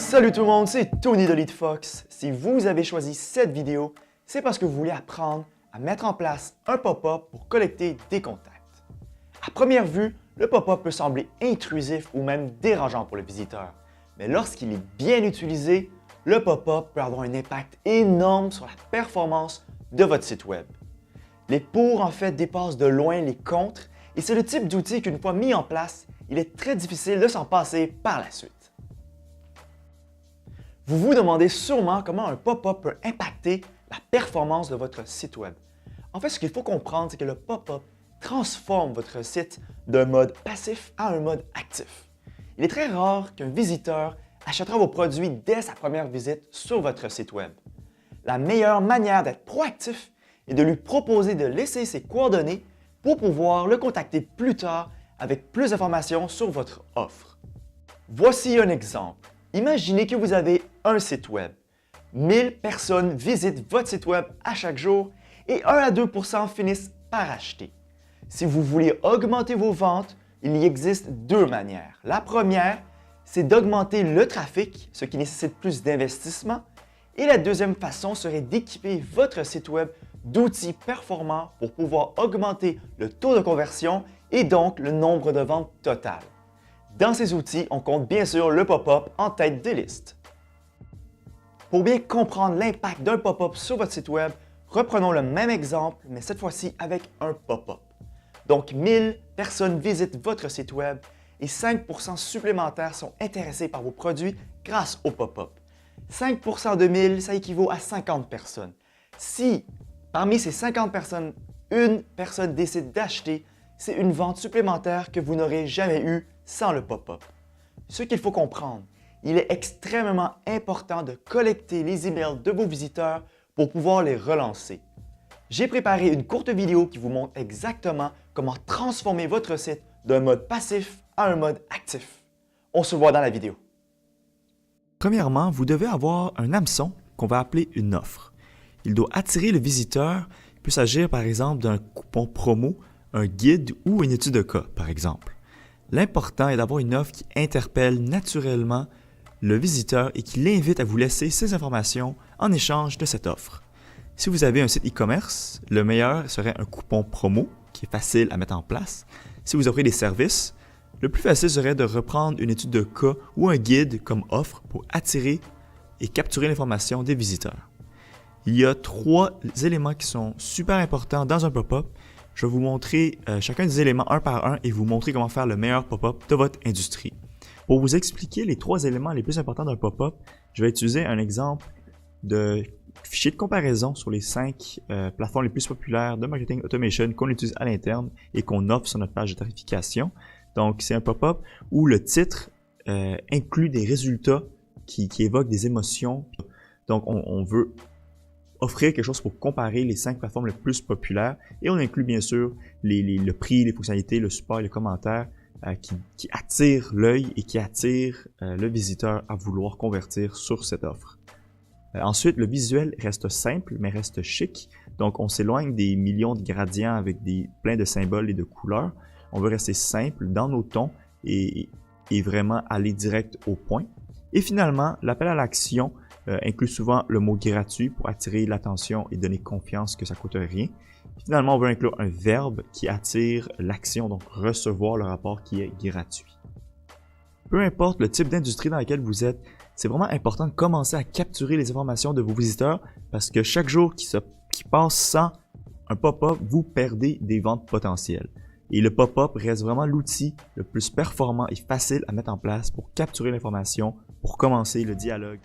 Salut tout le monde, c'est Tony de LeadFox. Si vous avez choisi cette vidéo, c'est parce que vous voulez apprendre à mettre en place un pop-up pour collecter des contacts. À première vue, le pop-up peut sembler intrusif ou même dérangeant pour le visiteur, mais lorsqu'il est bien utilisé, le pop-up peut avoir un impact énorme sur la performance de votre site web. Les pour en fait dépassent de loin les contre et c'est le type d'outil qu'une fois mis en place, il est très difficile de s'en passer par la suite. Vous vous demandez sûrement comment un pop-up peut impacter la performance de votre site web. En fait, ce qu'il faut comprendre, c'est que le pop-up transforme votre site d'un mode passif à un mode actif. Il est très rare qu'un visiteur achètera vos produits dès sa première visite sur votre site web. La meilleure manière d'être proactif est de lui proposer de laisser ses coordonnées pour pouvoir le contacter plus tard avec plus d'informations sur votre offre. Voici un exemple. Imaginez que vous avez un site web. 1000 personnes visitent votre site web à chaque jour et 1 à 2 % finissent par acheter. Si vous voulez augmenter vos ventes, il y existe deux manières. La première, c'est d'augmenter le trafic, ce qui nécessite plus d'investissement. Et la deuxième façon serait d'équiper votre site web d'outils performants pour pouvoir augmenter le taux de conversion et donc le nombre de ventes totales. Dans ces outils, on compte bien sûr le pop-up en tête de liste. Pour bien comprendre l'impact d'un pop-up sur votre site web, reprenons le même exemple, mais cette fois-ci avec un pop-up. Donc 1000 personnes visitent votre site web et 5 % supplémentaires sont intéressés par vos produits grâce au pop-up. 5 % de 1000, ça équivaut à 50 personnes. Si parmi ces 50 personnes, une personne décide d'acheter, c'est une vente supplémentaire que vous n'aurez jamais eue sans le pop-up. Ce qu'il faut comprendre, il est extrêmement important de collecter les emails de vos visiteurs pour pouvoir les relancer. J'ai préparé une courte vidéo qui vous montre exactement comment transformer votre site d'un mode passif à un mode actif. On se voit dans la vidéo. Premièrement, vous devez avoir un hameçon qu'on va appeler une offre. Il doit attirer le visiteur. Il peut s'agir par exemple d'un coupon promo, un guide ou une étude de cas, par exemple. L'important est d'avoir une offre qui interpelle naturellement le visiteur et qui l'invite à vous laisser ces informations en échange de cette offre. Si vous avez un site e-commerce, le meilleur serait un coupon promo qui est facile à mettre en place. Si vous offrez des services, le plus facile serait de reprendre une étude de cas ou un guide comme offre pour attirer et capturer l'information des visiteurs. Il y a 3 éléments qui sont super importants dans un pop-up. Je vais vous montrer chacun des éléments un par un et vous montrer comment faire le meilleur pop-up de votre industrie. Pour vous expliquer les 3 éléments les plus importants d'un pop-up, je vais utiliser un exemple de fichier de comparaison sur les 5 plateformes les plus populaires de marketing automation qu'on utilise à l'interne et qu'on offre sur notre page de tarification. Donc, c'est un pop-up où le titre inclut des résultats qui évoquent des émotions. Donc, on veut offrir quelque chose pour comparer les 5 plateformes les plus populaires et on inclut bien sûr le prix, les fonctionnalités, le support et les commentaires qui attirent l'œil et qui attirent le visiteur à vouloir convertir sur cette offre. Ensuite, le visuel reste simple mais reste chic. Donc, on s'éloigne des millions de gradients avec plein de symboles et de couleurs. On veut rester simple dans nos tons et vraiment aller direct au point. Et finalement, l'appel à l'action inclut souvent le mot gratuit pour attirer l'attention et donner confiance que ça ne coûte rien. Finalement, on veut inclure un verbe qui attire l'action, donc recevoir le rapport qui est gratuit. Peu importe le type d'industrie dans laquelle vous êtes, c'est vraiment important de commencer à capturer les informations de vos visiteurs parce que chaque jour qui passe sans un pop-up, vous perdez des ventes potentielles. Et le pop-up reste vraiment l'outil le plus performant et facile à mettre en place pour capturer l'information, pour commencer le dialogue.